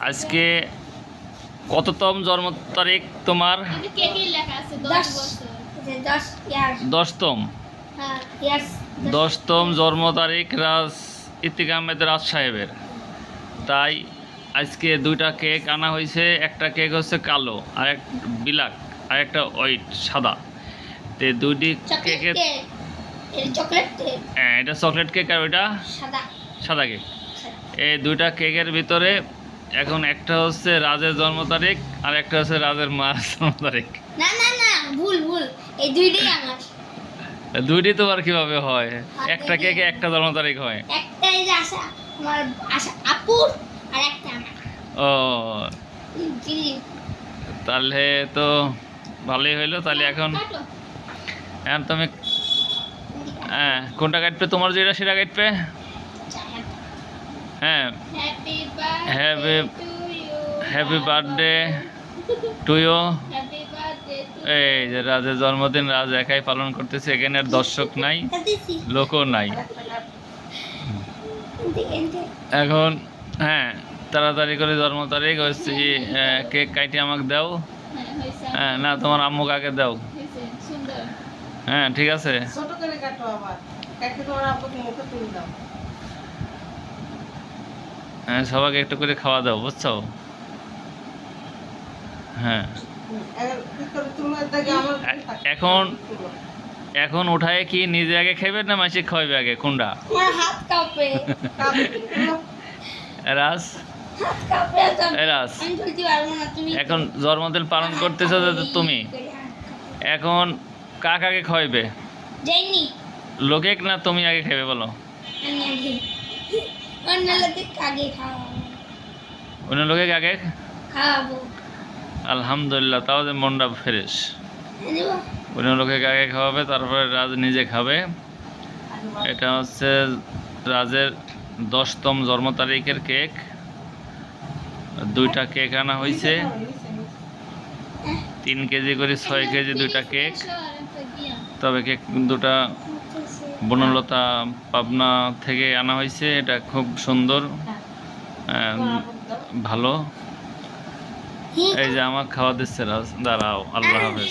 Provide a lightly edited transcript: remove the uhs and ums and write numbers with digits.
আজকে কততম জন্ম তারিখ তোমার? 10তম। 10তম জন্ম তারিখ ইতিক আহমেদ রাজ সাহেবের। তাই আজকে দুইটা কেক আনা হয়েছে। একটা কেক হচ্ছে কালো, আর এক ব্ল্যাক, আর একটা হোয়াইট সাদা। তো দুইটি কেকের, হ্যাঁ এটা চকলেট কেক আর ওইটা সাদা কেক। এই দুইটা কেকের ভিতরে এখন একটা হচ্ছে রাজের জন্ম তারিখ আর একটা হচ্ছে রাজের মার জন্ম তারিখ। না না না, ভুল ভুল, এই দুইটাই আমার। দুইটি তোমার কিভাবে হয়? একটা কেকে একটা জন্ম তারিখ হয়। একটাই যে আশা, আমার আশা আপুর, আর একটা আমার। ও জি, তাহলে তো ভালোই হইলো। তাহলে এখন তুমি হ্যাঁ কোনটা কাটবে? তোমার যেটা সেটা কাটবে। হ্যাঁ, হ্যাপি বার্থডে টু ইউ। এই যে রাজের জন্মদিন রাজ একাই পালন করতেছে, এখানে আর দর্শক নাই, লোকও নাই। এখন হ্যাঁ তাড়াতাড়ি করে জন্ম তারিখ হচ্ছে, কেক কাইটে আমাকে দাও। হ্যাঁ না, তোমার আম্মু কাকে দাও। হ্যাঁ ঠিক আছে, হ্যাঁ সবাইকে একটু করে খাওয়া দাও, বুঝছো? হ্যাঁ এখন এখন উঠায় কি নিজে আগে খাইবে না মাসি খাইবে আগে, কোনটা? হাত কাঁপে, রাজ রাজ আমি চলতে পারবো না, তুমি এখন জন্মদিন পালন করতেছো যে তুমি, এখন কাক আগে খাইবে? যাইনি লোকে না তুমি আগে খাইবে বলো? আমি আগে, অন্য লোকে আগে খাওয়াবো, অন্য লোকে আগে খাওয়াবো। আলহামদুলিল্লাহ, তাও যে মনটা ফ্রেশ। দেবো অন্য লোকে আগে খাওয়াবে, তারপরে রাজ নিজে খাবে। এটা হচ্ছে রাজের 10তম জন্ম তারিখের কেক। দুইটা কেক আনা হয়েছে, 3 কেজি করে 6 কেজি দুইটা কেক। তবে কেক দুটা বনলতা পাবনা থেকে আনা হয়েছে। এটা খুব সুন্দর, ভালো। এই যে আমাকে খাওয়া দিচ্ছে রাজ, দাঁড়াও, আল্লাহ হাফেজ।